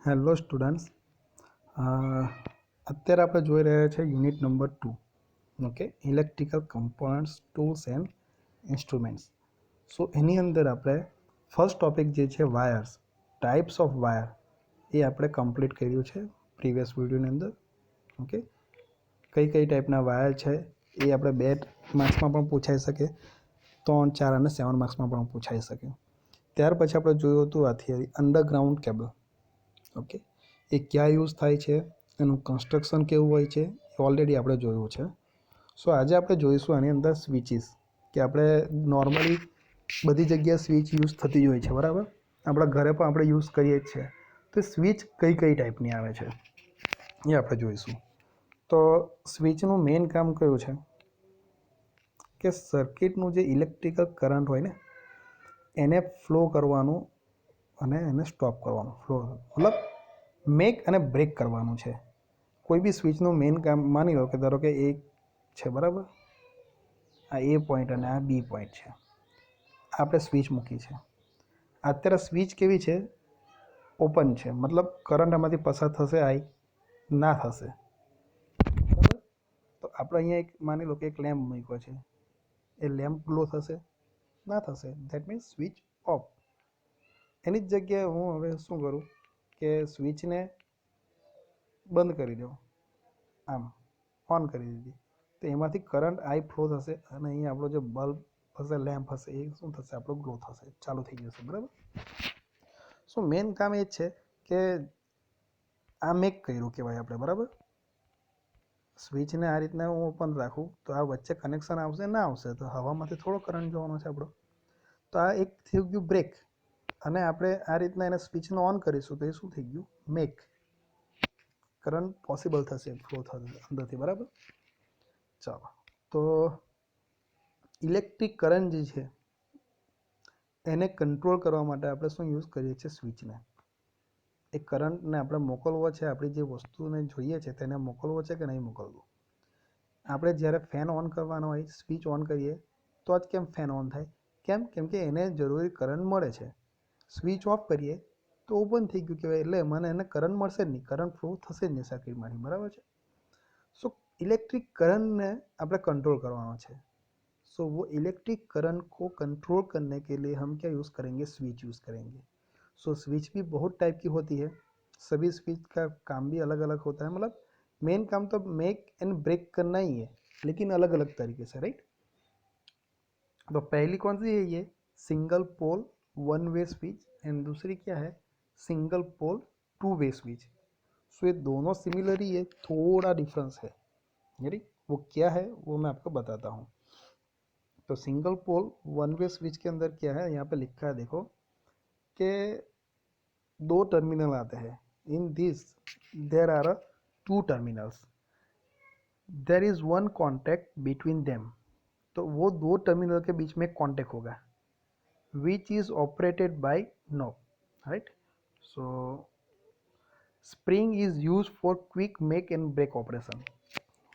Hello students, અત્યારે આપણે જોઈ રહ્યા છે unit number 2. Okay, electrical components, tools and instruments. So એની અંદર આપણે ફર્સ્ટ ટોપિક જે છે વાયર્સ, ટાઈપ્સ ઓફ વાયર, એ આપણે કમ્પ્લીટ કર્યું છે પ્રીવિયસ વિડીયોની અંદર. ઓકે, કઈ કઈ ટાઈપના વાયર છે એ આપણે 2 માર્ક્સમાં પણ પૂછાઈ શકે, 3, 4 અને 7 માર્ક્સમાં પણ પૂછાઈ શકે. ત્યાર પછી આપણે જોયું હતું આ થિયરી અંડરગ્રાઉન્ડ કેબલ. ઓકે, એ ક્યાં યુઝ થાય છે, એનું કન્સ્ટ્રક્શન કેવું હોય છે, એ ઓલરેડી આપણે જોયું છે. સો આજે આપણે જોઈશું આની અંદર સ્વિચીસ, કે આપણે નોર્મલી બધી જગ્યાએ સ્વિચ યુઝ થતી જ હોય છે, બરાબર. આપણા ઘરે પણ આપણે યુઝ કરીએ જ છે. તો સ્વિચ કઈ કઈ ટાઈપની આવે છે એ આપણે જોઈશું. તો સ્વિચનું મેઇન કામ કયું છે કે સર્કિટનું જે ઇલેક્ટ્રિકલ કરંટ હોય ને એને ફ્લો કરવાનું અને એને સ્ટોપ કરવાનું. ફ્લો મતલબ મેક અને બ્રેક કરવાનું છે. કોઈ બી સ્વિચનું મેઇન કામ માની લો કે ધારો કે એ છે, બરાબર. આ એ પોઈન્ટ અને આ બી પોઈન્ટ છે. આપણે સ્વિચ મૂકી છે. અત્યારે સ્વિચ કેવી છે? ઓપન છે, મતલબ કરંટ આમાંથી પસાર થશે, આઈ ના થશે, બરાબર. તો આપણે અહીંયા એક માની લો કે એક લેમ્પ મૂક્યો છે, એ લેમ્પ ગ્લો થશે? ના થશે. That means switch off. એની જ જગ્યાએ હું હવે શું કરું કે સ્વિચને બંધ કરી દો, આમ ઓન કરી દીધી, તો એમાંથી કરંટ આઈ ફ્લો થશે અને અહીંયા આપણો જે બલ્બ હશે, લેમ્પ હશે, એ શું થશે? આપણો ગ્લો થશે, ચાલુ થઈ જશે, બરાબર. શું મેઇન કામ એ જ છે કે આ મેક કર્યું કહેવાય આપણે, બરાબર. સ્વિચને આ રીતના હું ઓપન રાખું તો આ વચ્ચે કનેક્શન આવશે? ના આવશે. તો હવામાંથી થોડો કરંટ જવાનો છે આપણો. તો આ એક થઈ ગયું બ્રેક. અને આપણે આ રીતના એને સ્વિચને ઓન કરીશું તો એ શું થઈ ગયું? મેક. કરંટ પોસિબલ થશે, ફ્લો થશે અંદરથી, બરાબર. ચાલો, તો ઇલેક્ટ્રિક કરંટ જે છે એને કંટ્રોલ કરવા માટે આપણે શું યુઝ કરીએ છીએ? સ્વિચને. એ કરંટને આપણે મોકલવો છે, આપણી જે વસ્તુને જોઈએ છે તેને મોકલવો છે કે નહીં મોકલવો. આપણે જ્યારે ફેન ઓન કરવાનો હોય, સ્વિચ ઓન કરીએ તો જ કેમ ફેન ઓન થાય? કેમ કે એને જરૂરી કરંટ મળે છે. સ્વિચ ઓફ કરીએ તો ઓપન થઈ ગયું કહેવાય, એટલે મને એને કરંટ મળશે જ નહીં, કરંટ ફ્લો થશે જ નહીં સર્કિટમાંથી, બરાબર છે. સો इलेक्ट्रिक करंट ने આપણે कंट्रोल करवाना है. सो वो इलेक्ट्रिक करंट को कंट्रोल करने के लिए हम क्या यूज़ करेंगे? स्विच यूज़ करेंगे. सो स्विच भी बहुत टाइप की होती है, सभी स्विच का काम भी अलग अलग होता है. मतलब मेन काम तो मेक एंड ब्रेक करना ही है, लेकिन अलग अलग तरीके से, राइट. तो पहली कौन सी है? ये single pole one way switch, and दूसरी क्या है? Single pole two way switch. So ये दोनों सिमिलर ही है, थोड़ा डिफरेंस है, यानी वो क्या है वो मैं आपको बताता हूँ. तो single pole one way switch के अंदर क्या है, यहाँ पे लिखा है, देखो कि 2 टर्मिनल आते हैं. In this there are 2 terminals, there is one contact between them. तो वो 2 टर्मिनल के बीच में कॉन्टैक्ट होगा, which is operated by knob, right. So spring is use for quick make and break operation.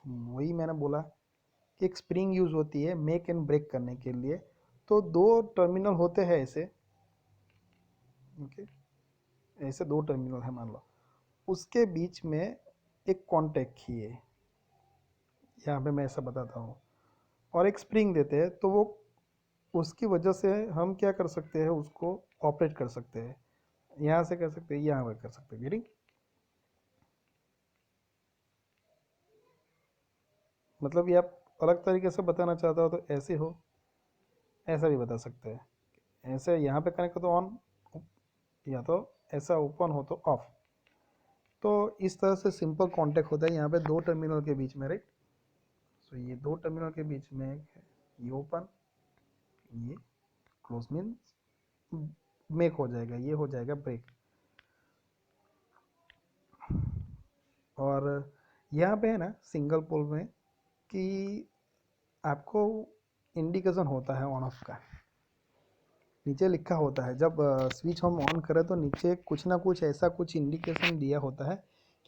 वही मैंने बोला कि एक स्प्रिंग यूज होती है मेक एंड ब्रेक करने के लिए. तो 2 टर्मिनल होते हैं ऐसे, ओके, ऐसे 2 टर्मिनल है मान लो, उसके बीच में एक कॉन्टैक्ट ही है, यहाँ पे मैं ऐसा बताता हूँ, और एक स्प्रिंग देते हैं. तो वो उसकी वजह से हम क्या कर सकते हैं? उसको ऑपरेट कर सकते हैं. यहाँ से कर सकते हैं, यहाँ पर कर सकते हैं, गेटिंग. मतलब ये आप अलग तरीके से बताना चाहता हो तो ऐसे हो, ऐसा भी बता सकते हैं. ऐसे यहाँ पे कनेक्ट हो तो ऑन, या तो ऐसा ओपन हो तो ऑफ. तो इस तरह से सिंपल कांटेक्ट होता है यहाँ पे 2 टर्मिनल के बीच में, राइट. सो ये 2 टर्मिनल के बीच में ये ओपन, ये क्लोज, मीन्स मेक हो जाएगा, ये हो जाएगा ब्रेक. और यहाँ पे है ना सिंगल पोल में कि आपको इंडिकेशन होता है ऑन ऑफ का, नीचे लिखा होता है. जब स्विच हम ऑन करें तो नीचे कुछ ना कुछ ऐसा कुछ इंडिकेशन दिया होता है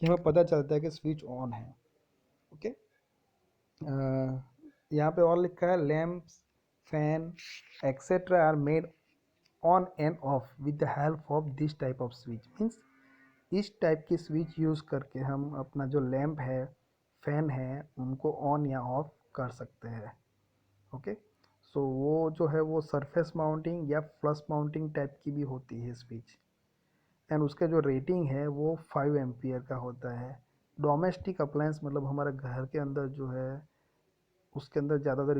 कि हमें पता चलता है कि स्विच ऑन है. ओके, यहाँ पे और लिखा है lamps, fan etcetera are made on and off with the help of this type of switch. Means इस टाइप की स्विच यूज़ करके हम अपना जो लैंप है, फैन है, उनको ऑन या ऑफ कर सकते हैं। ओके, सो वो जो है वो सरफेस माउंटिंग या फ्लश माउंटिंग टाइप की भी होती है स्विच। एंड उसका जो रेटिंग है वो 5 एम्पियर का होता है। डोमेस्टिक अप्लायंस मतलब हमारे घर के अंदर जो है उसके अंदर ज़्यादातर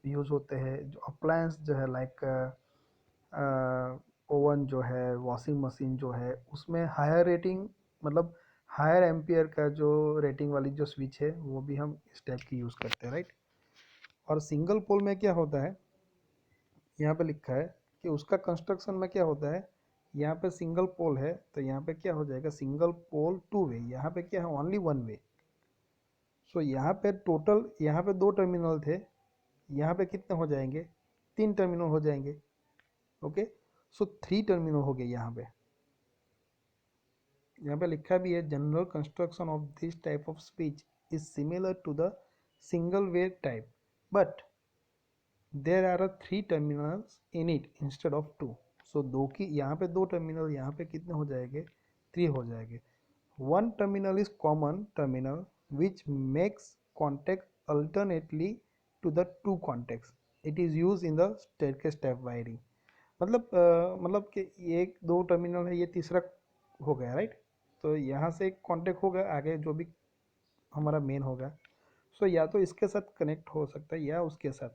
यूज़ होते हैं जो अप्लायंस जो है, लाइक ओवन जो है, वॉशिंग मशीन जो है, उसमें हायर रेटिंग मतलब हायर एम्पियर का जो रेटिंग वाली जो स्विच है वो भी हम इस टाइप की यूज़ करते हैं, राइट। और सिंगल पोल में क्या होता है, यहाँ पे लिखा है कि उसका कंस्ट्रक्शन में क्या होता है, यहाँ पे सिंगल पोल है तो यहाँ पे क्या हो जाएगा, सिंगल पोल टू वे, यहाँ पे क्या है, ओनली वन वे। सो यहाँ पे टोटल, यहाँ पे 2 टर्मिनल थे, यहाँ पे कितने हो जाएंगे, 3 टर्मिनल हो जाएंगे। ओके, सो 3 टर्मिनल हो गए यहाँ पे। यहाँ पे लिखा भी है, general construction of this type of speech is similar to the single way type, but there are 3 terminals in it instead of 2। So दो की यहाँ पे 2 टर्मिनल, यहाँ पे कितने हो जाएंगे, 3 हो जाएंगे। One terminal is common terminal which makes contact alternately to the two contacts. It is use in the staircase type wiring. मतलब कि ये एक 2 टर्मिनल है, ये तीसरा हो गया, राइट। तो यहाँ से एक कॉन्टेक्ट होगा, आगे जो भी हमारा मेन होगा, सो या तो इसके साथ कनेक्ट हो सकता है या उसके साथ।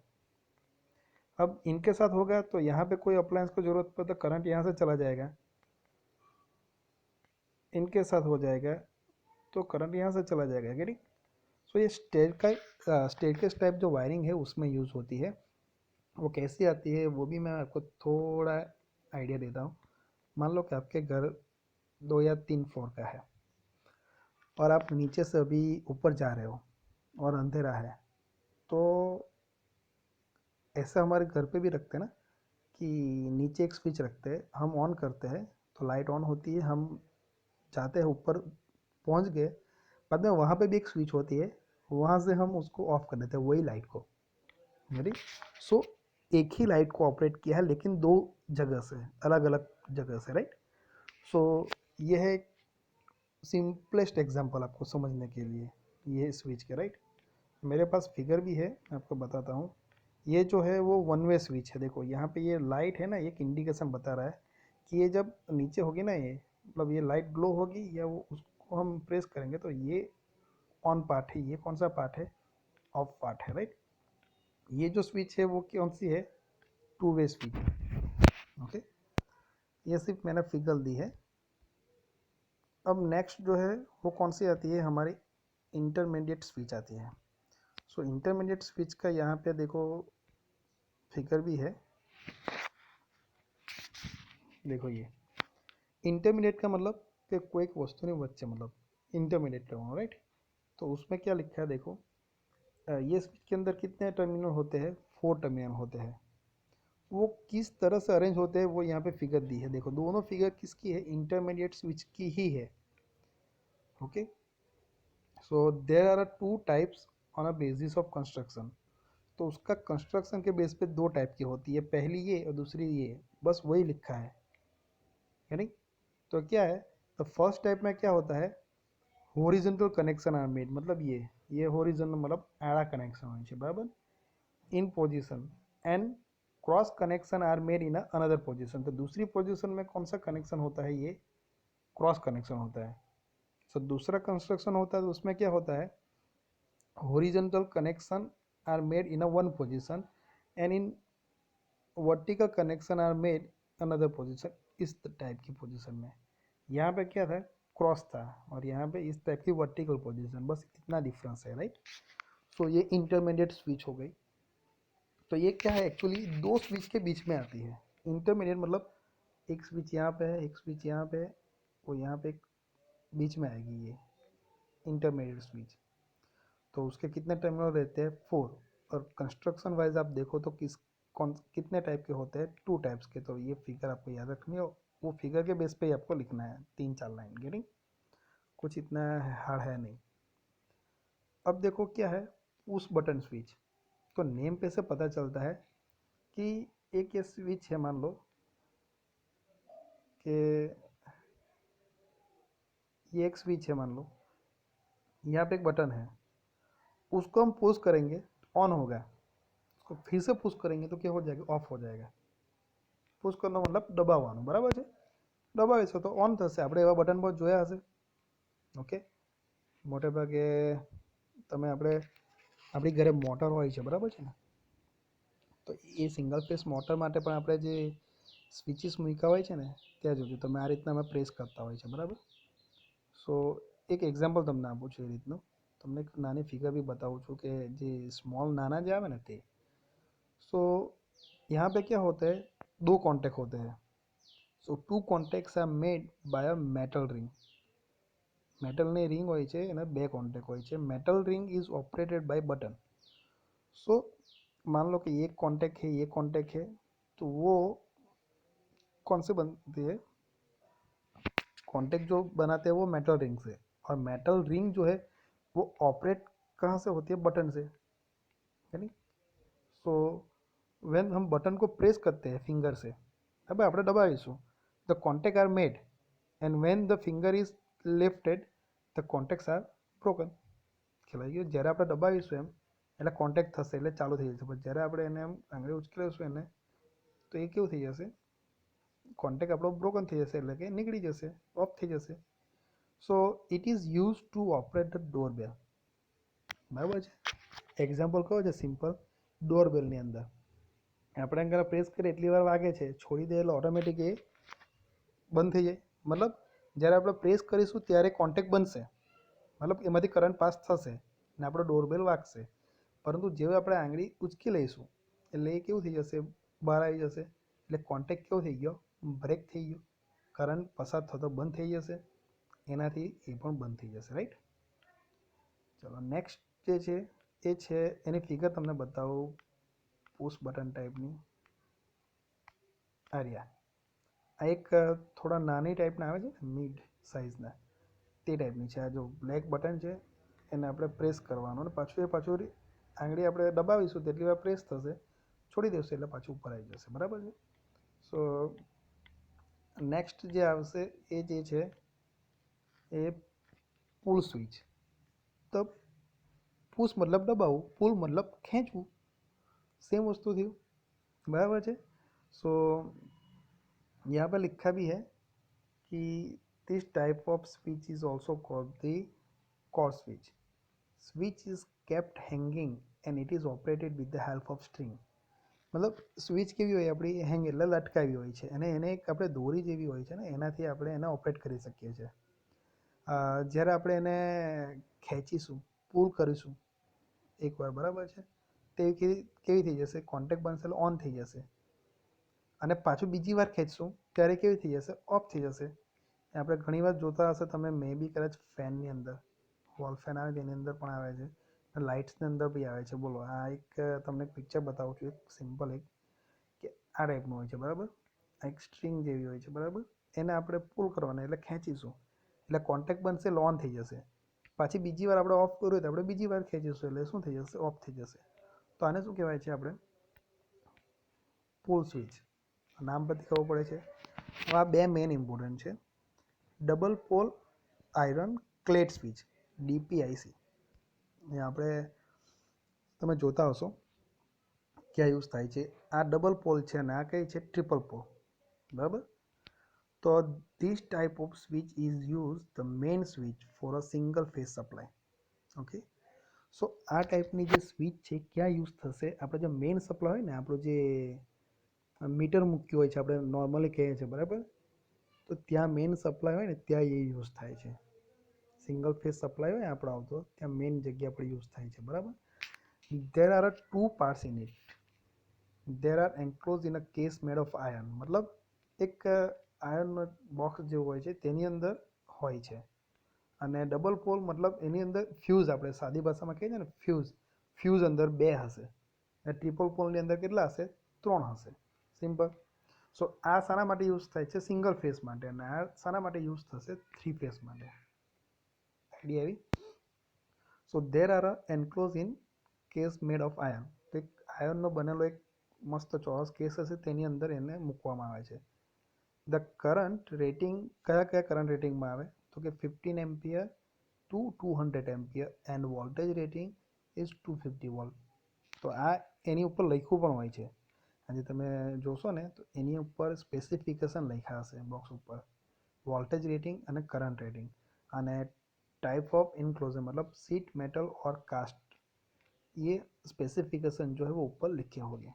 अब इनके साथ होगा तो यहाँ पे कोई अप्लायंस को जरूरत पड़े तो करंट यहाँ से चला जाएगा, इनके साथ हो जाएगा तो करंट यहाँ से चला जाएगा, गेटिंग। सो ये स्टेयरकेस टाइप जो वायरिंग है उसमें यूज़ होती है। वो कैसी आती है वो भी मैं आपको थोड़ा आइडिया देता हूँ। मान लो कि आपके घर 2 या 3 फ्लोर का है और आप नीचे से अभी ऊपर जा रहे हो और अंधेरा है, तो ऐसा हमारे घर पे भी रखते हैं ना कि नीचे एक स्विच रखते हैं, हम ऑन करते हैं तो लाइट ऑन होती है, हम जाते हैं ऊपर, पहुंच गए, बाद में वहाँ पे भी एक स्विच होती है, वहाँ से हम उसको ऑफ कर देते हैं वही लाइट को, रेडी। सो एक ही लाइट को ऑपरेट किया है लेकिन 2 जगह से, अलग अलग जगह से, राइट। सो ये है सिंपलेस्ट एग्जांपल आपको समझने के लिए, ये स्विच के, राइट। मेरे पास फिगर भी है, मैं आपको बताता हूँ। ये जो है वो वन वे स्विच है, देखो यहाँ पे ये लाइट है ना, एक इंडिकेशन बता रहा है कि ये जब नीचे होगी ना, ये मतलब ये लाइट ग्लो होगी या वो उसको हम प्रेस करेंगे तो ये ऑन पार्ट है, ये कौन सा पार्ट है, ऑफ पार्ट है, राइट। ये जो स्विच है वो कौन सी है, टू वे स्विच। ओके, ये सिर्फ मैंने फिगर दी है। अब नेक्स्ट जो है वो कौन सी आती है, हमारी इंटरमीडिएट स्विच आती है। सो इंटरमीडिएट स्विच का यहाँ पे देखो फिगर भी है, देखो ये इंटरमीडिएट का मतलब कि कोई एक वस्तु नहीं बच्चे, मतलब इंटरमीडिएट का, राइट। तो उसमें क्या लिखा है देखो, ये स्विच के अंदर कितने टर्मिनल होते हैं, 4 टर्मिनल होते हैं। वो किस तरह से अरेंज होते हैं वो यहाँ पे फिगर दी है, देखो दोनों फिगर किसकी है, इंटरमीडिएट स्विच की ही है। Okay, so there are 2 types on a basis of construction. तो उसका कंस्ट्रक्शन के बेस पे 2 टाइप की होती है, पहली ये और दूसरी ये, बस वही लिखा है, यानी। तो क्या है, तो फर्स्ट टाइप में क्या होता है, हॉरिजॉन्टल कनेक्शन आर मेड, मतलब ये हॉरिजॉन्टल मतलब आड़ा कनेक्शन होना चाहिए, बराबर, in position, and cross connection are made in another position. तो दूसरी पोजीशन में कौन सा कनेक्शन होता है, ये क्रॉस कनेक्शन होता है। सो दूसरा कंस्ट्रक्शन होता है तो उसमें क्या होता है, horizontal connection are made in a one position and in vertical connection are made another position, इस टाइप की पोजीशन में। यहाँ पे क्या था, क्रॉस था, और यहाँ पे इस टाइप की वर्टिकल पोजीशन, बस इतना डिफरेंस है, राइट। सो ये इंटरमीडिएट स्विच हो गई। तो ये क्या है, एक्चुअली 2 स्विच के बीच में आती है। इंटरमीडिएट मतलब एक स्विच यहाँ पे है, एक स्विच यहाँ पे है, वो यहाँ पे बीच में आएगी ये इंटरमीडिएट स्विच। तो उसके कितने टर्मिनल रहते हैं, 4। और कंस्ट्रक्शन वाइज आप देखो तो कौन कितने टाइप के होते हैं, 2 टाइप्स के। तो ये फिगर आपको याद रखनी है, वो फिगर के बेस पे ही आपको लिखना है, 3-4 लाइन, गेटिंग। कुछ इतना हार्ड है नहीं। अब देखो क्या है, पुश बटन स्विच। तो नेम पे से पता चलता है कि एक ये स्विच है, मान लो कि ये एक स्विच है मान लो, यहाँ पे एक बटन है, उसको हम पुश करेंगे ऑन होगा, उसको फिर से पुश करेंगे तो क्या हो जाएगा, ऑफ हो जाएगा। પુશ કરવાનો મતલબ દબાવવાનું, બરાબર છે, દબાવીશું તો ઓન થશે। આપણે એવા બટન પર જોયા હશે, ઓકે। મોટે ભાગે તમે આપણી ઘરે મોટર હોય છે, બરાબર છે ને, તો એ સિંગલ ફેસ મોટર માટે પણ આપણે જે સ્વિચીસ મૂક્યા હોય છે ને, ત્યાં જોજો તમે આ રીતના અમે પ્રેસ કરતા હોય છે, બરાબર। સો એક એક્ઝામ્પલ તમને આપું છું એ રીતનું, તમને એક નાની ફિગર બી બતાવું છું કે જે સ્મોલ નાના જે આવે ને તે। सो यहाँ पे क्या होता है, दो कॉन्टेक्ट होते हैं। So two contacts are made by a metal ring. मेटलની રિંગ હોય છે એના બે કોન્ટેક્ટ હોય છે। Metal ring is operated by button. So मान लो कि एक कॉन्टेक्ट है, ये कॉन्टेक्ट है, तो वो कौन से बनती है, कॉन्टेक्ट जो बनाते हैं वो मेटल रिंग से, और मेटल रिंग जो है वो ऑपरेट कहाँ से होती है, बटन से, यानी सो वेन हम बटन को प्रेस करते हैं फिंगर से, अब આપણે દબાવીશું, the contact are made and when the finger is lifted the contacts are broken. ખ્યાલ આવી ગયો, જ્યારે આપણે દબાવીશું એમ એટલે કોન્ટેક્ટ થશે એટલે ચાલુ થઈ જશે, પણ જ્યારે આપણે એને એમ આંગળી ઉચકી લઈશું એને તો એ કેવું થઈ જશે, કોન્ટેક્ટ આપણો બ્રોકન થઈ જશે, એટલે કે નીકળી જશે, ઓફ થઈ જશે। So it is use to operate the doorbell, બરાબર છે। એક્ઝામ્પલ કયો છે સિમ્પલ, ડોરબેલની અંદર આપણે આગળ પ્રેસ કરીએ એટલી વાર વાગે છે, છોડી દે એટલે ઓટોમેટિક એ બંધ થઈ જાય, મતલબ જ્યારે આપણે પ્રેસ કરીશું ત્યારે કોન્ટેક્ટ બનશે, મતલબ એમાંથી કરંટ પાસ થશે ને આપણો ડોરબેલ વાગશે, પરંતુ જેવું આપણે આંગળી ઉચકી લઈશું એટલે એ કેવું થઈ જશે, બહાર આવી જશે, એટલે કોન્ટેક્ટ કેવો થઈ ગયો, બ્રેક થઈ ગયો, કરંટ પસાર થતો બંધ થઈ જશે, એનાથી એ પણ બંધ થઈ જશે, રાઈટ। ચલો નેક્સ્ટ જે છે એ છે, એની ફિગર તમને બતાવું, પુશ બટન ટાઈપની આ રહ્યા। આ એક થોડા નાની ટાઈપના આવે છે ને, મિડ સાઇઝના, તે ટાઈપની છે। આ જો બ્લેક બટન છે એને આપણે પ્રેસ કરવાનું અને પાછું આંગળી આપણે દબાવીશું તેટલી વાર પ્રેસ થશે, છોડી દેશું એટલે પાછું ઉપર આવી જશે, બરાબર છે। સો નેક્સ્ટ જે આવશે એ જે છે એ પુલ સ્વિચ। તો પુશ मतलब દબાવવું, પુલ मतलब ખેંચવું, सेम वस्तु थी, बराबर है। सो यहाँ पर लिखा भी है कि this type of switch is also called the cord switch. Switch is kept hanging and it is operated with the help of string. मतलब स्विच કેવી હોય આપણી, હેંગ એટલે લટકાવી હોય છે, અને એને એક આપણે દોરી જેવી હોય છે ને એનાથી આપણે એને ઓપરેટ કરી શકીએ છીએ। જ્યારે આપણે એને ખેંચીશું, પુલ કરીશું એકવાર, બરાબર છે, તે કેવી થઈ જશે, કોન્ટેક્ટ બનશે એટલે ઓન થઈ જશે, અને પાછું બીજી વાર ખેંચશું ત્યારે કેવી થઈ જશે, ઓફ થઈ જશે। આપણે ઘણીવાર જોતા હશે તમે, મે બી કદાચ ફેનની અંદર, વોલ ફેન આવે તેની અંદર પણ આવે છે, લાઇટ્સની અંદર બી આવે છે। બોલો આ એક તમને એક પિક્ચર બતાવું છું, એક સિમ્પલ એક, કે આ ટાઈપનું હોય છે, બરાબર, આ એક સ્ટ્રિંગ જેવી હોય છે, બરાબર, એને આપણે પુલ કરવાના એટલે ખેંચીશું એટલે કોન્ટેક્ટ બનશે એટલે ઓન થઈ જશે, પાછી બીજી વાર આપણે ઓફ કરવું તો આપણે બીજી વાર ખેંચીશું એટલે શું થઈ જશે, ઓફ થઈ જશે। તો આને શું કહેવાય છે આપણે, પુલ સ્વિચ, નામ પરથી ખબર પડે છે। આ બે મેઇન ઇમ્પોર્ટન્ટ છે, double pole iron clad switch, DPIC। એ આપણે તમે જોતા હશો ક્યાં યુઝ થાય છે, આ ડબલ પોલ છે અને આ કઈ છે, ટ્રિપલ પોલ, બરાબર। તો this type of switch is use the main switch for a single phase supply, okay. So આ ટાઈપની જે સ્વિચ છે ક્યાં યુઝ થશે, આપણે જે મેઇન સપ્લાય હોય ને, આપણું જે મીટર મૂક્યું હોય છે આપણે નોર્મલી કહીએ છીએ, બરાબર, તો ત્યાં મેઇન સપ્લાય હોય ને ત્યાં એ યુઝ થાય છે, સિંગલ ફેઝ સપ્લાય હોય આપણો આવતો ત્યાં મેઇન જગ્યા પર યુઝ થાય છે, બરાબર। there are two parts in it, there are enclosed in a case made of iron, મતલબ એક આયર્નનો બોક્સ જેવું હોય છે તેની અંદર હોય છે, અને ડબલ પોલ મતલબ એની અંદર ફ્યુઝ, આપણે સાદી ભાષામાં કહીએ છીએ ને ફ્યુઝ અંદર બે હશે, અને ટ્રિપલ પોલની અંદર કેટલા હશે, ત્રણ હશે, સિમ્પલ। સો આ શાના માટે યુઝ થાય છે, સિંગલ ફેઝ માટે, અને આ શાના માટે યુઝ થશે, થ્રી ફેઝ માટે, આઈડિયા આવી। So there are enclose in case made of iron, તો એક આયર્નનો બનેલો એક મસ્ત ચોરસ કેસ હશે તેની અંદર એને મૂકવામાં આવે છે। ધ કરંટ રેટિંગ કયા કરંટ રેટિંગમાં આવે, તો तो कि 15 ampere to 200 ampere and voltage rating is 250 volt. તો આ એની ઉપર લખ્યું પણ હોય છે, આજે તમે જોશો ને તો એની ઉપર સ્પેસિફિકેશન લખ્યા હશે બોક્સ ઉપર, वोल्टेज रेटिंग અને करंट रेटिंग અને टाइप ऑफ इनक्लोजर मतलब सीट मेटल और कास्ट, ये स्पेसिफिकेशन जो है वो ऊपर लिखे होंगे।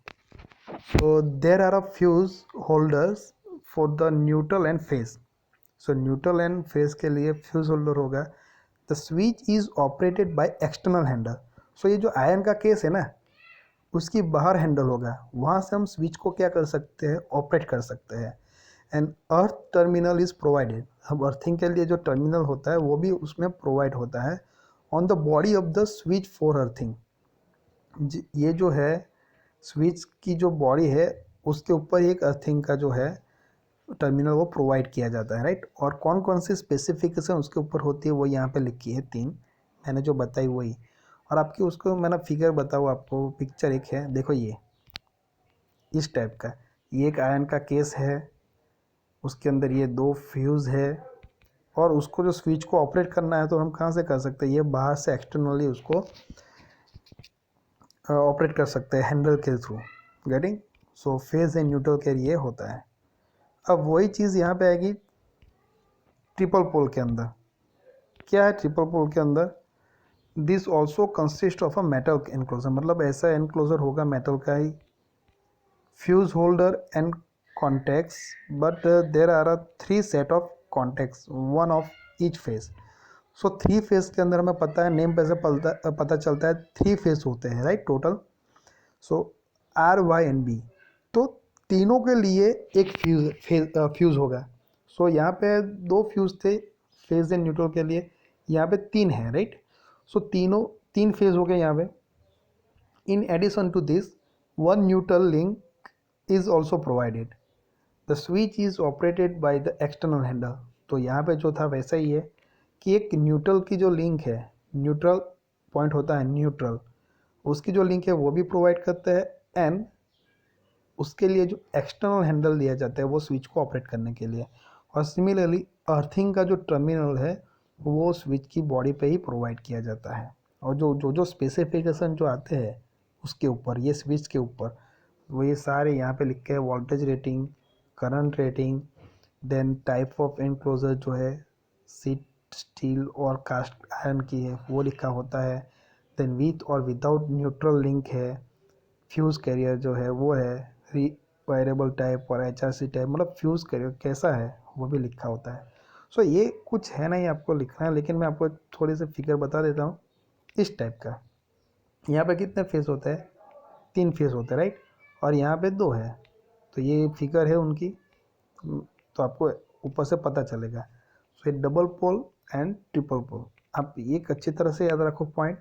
So there are a fuse holders for the neutral and phase. So neutral and phase के लिए फ्यूज होल्डर होगा। The switch is operated by external handle. So ये जो आयन का केस है ना, उसकी बाहर हैंडल होगा, वहाँ से हम स्विच को क्या कर सकते हैं, ऑपरेट कर सकते हैं। And earth terminal is provided. अब अर्थिंग के लिए जो टर्मिनल होता है वो भी उसमें प्रोवाइड होता है on the body of the switch for earthing. ये जो है स्विच की जो बॉडी है उसके ऊपर एक अर्थिंग का जो है टर्मिनल वो प्रोवाइड किया जाता है, राइट। और कौन कौन सी स्पेसिफिकेशन उसके ऊपर होती है वो यहाँ पे लिखी है 3, मैंने जो बताई वही। और आपकी उसको मैंने फिगर बताऊँ आपको, पिक्चर एक है, देखो ये इस टाइप का, ये एक आयन का केस है, उसके अंदर ये 2 फ्यूज़ है, और उसको जो स्विच को ऑपरेट करना है तो हम कहाँ से कर सकते हैं, ये बाहर से एक्सटर्नली उसको ऑपरेट कर सकते हैं हैंडल के through, getting. So phase and neutral के लिए होता है। अब वही चीज़ यहाँ पे आएगी ट्रिपल पोल के अंदर। क्या है ट्रिपल पोल के अंदर, this also consist of a metal enclosure, मतलब ऐसा एनक्लोजर होगा मेटल का ही, fuse holder and contacts, but there are a 3 set of contacts, 1 of each phase. So 3 phase के अंदर हमें पता है, नेम पे से पता चलता है 3 फेज होते हैं, right, total. So R Y and B, तो तीनों के लिए एक फ्यूज़ होगा। सो यहाँ पे 2 फ्यूज़ थे फेज एंड न्यूट्रल के लिए, यहाँ पे 3 है, राइट। सो तीनों 3 फेज हो गए यहाँ पे। In addition to this 1 neutral link is also provided. The switch is operated by the external handle. तो यहाँ पे जो था वैसा ही है कि एक न्यूट्रल की जो लिंक है, न्यूट्रल पॉइंट होता है न्यूट्रल, उसकी जो लिंक है वो भी प्रोवाइड करता है, एंड उसके लिए जो एक्सटर्नल हैंडल दिया जाता है वो स्विच को ऑपरेट करने के लिए। और सिमिलरली अर्थिंग का जो टर्मिनल है वो स्विच की बॉडी पे ही प्रोवाइड किया जाता है। और जो स्पेसिफिकेशन जो आते हैं उसके ऊपर, ये स्विच के ऊपर, वो ये सारे यहाँ पे लिखे हैं, voltage rating, current rating, then type of enclosure जो है सीट स्टील और कास्ट आयरन की है वो लिखा होता है, देन विथ और विदाउट न्यूट्रल लिंक है, फ्यूज़ कैरियर जो है वो है, वायरेबल टाइप और HRC टाइप, मतलब फ्यूज़ कैरियर कैसा है वो भी लिखा होता है। सो ये कुछ है नहीं आपको लिखना है, लेकिन मैं आपको थोड़ी सी फिगर बता देता हूँ इस टाइप का। यहाँ पे कितने फेस होते हैं, 3 फेस होते हैं, राइट, और यहाँ पे 2 है। तो ये फिगर है उनकी, तो आपको ऊपर से पता चलेगा। सो ये double pole and triple pole, आप एक अच्छी तरह से याद रखो पॉइंट।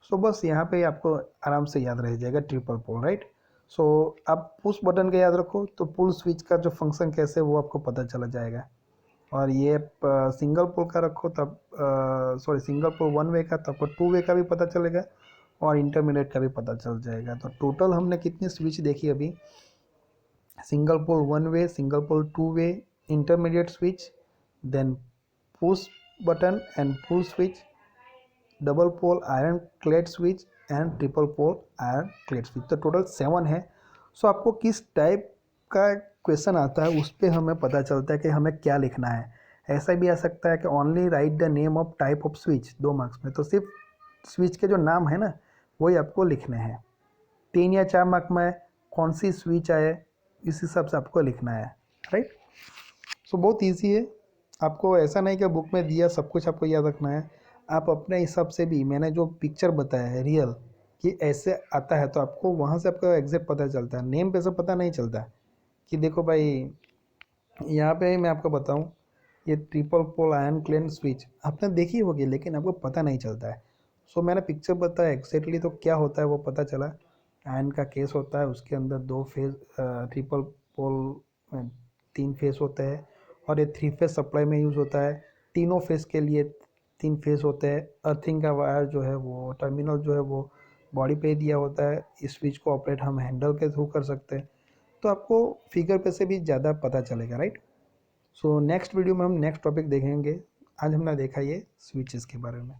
सो बस यहाँ पे आपको आराम से याद रह जाएगा ट्रिपल पोल, राइट। सो आप पुश बटन का याद रखो तो पुल स्विच का जो फंक्शन कैसे है वो आपको पता चला जाएगा। और ये सिंगल पोल का रखो तब, सॉरी सिंगल पोल 1 वे का, तो आपको 2 वे का भी पता चलेगा और इंटरमीडिएट का भी पता चल जाएगा। तो टोटल हमने कितनी स्विच देखी अभी, single pole 1 way, single pole 2 way, intermediate switch, then push button and pull switch, double pole iron clad switch and triple pole iron clad switch. तो टोटल 7 है। सो आपको किस टाइप का क्वेश्चन आता है उस पर हमें पता चलता है कि हमें क्या लिखना है। ऐसा भी आ सकता है कि only right the name of type of switch, 2 marks में, तो सिर्फ स्विच के जो नाम है ना वही आपको लिखने हैं। 3 या 4 मार्क में कौन सी स्विच आए इस हिसाब से आपको लिखना है, राइट। सो बहुत ईजी है, आपको ऐसा नहीं कि बुक में दिया सब कुछ आपको याद रखना है, आप अपने हिसाब से भी, मैंने जो पिक्चर बताया है रियल कि ऐसे आता है तो आपको वहाँ से आपका एग्जैक्ट पता चलता है, नेम पे से पता नहीं चलता कि देखो भाई यहाँ पे मैं आपको बताऊँ, ये triple pole iron clad switch आपने देखी होगी लेकिन आपको पता नहीं चलता है। सो मैंने पिक्चर बताया एग्जैक्टली तो क्या होता है वो पता चला। आयन का केस होता है, उसके अंदर 2 फेज, ट्रिपल पोल 3 फेस होते हैं, और ये 3 फेस सप्लाई में यूज़ होता है। तीनों फेस के लिए 3 फेस होते हैं। अर्थिंग का वायर जो है वो टर्मिनल जो है वो बॉडी पे ही दिया होता है, इस स्विच को ऑपरेट हम हैंडल के थ्रू कर सकते हैं। तो आपको फिगर पे से भी ज़्यादा पता चलेगा, राइट। सो नेक्स्ट वीडियो में हम नेक्स्ट टॉपिक देखेंगे, आज हमने देखा ये स्विचेस के बारे में।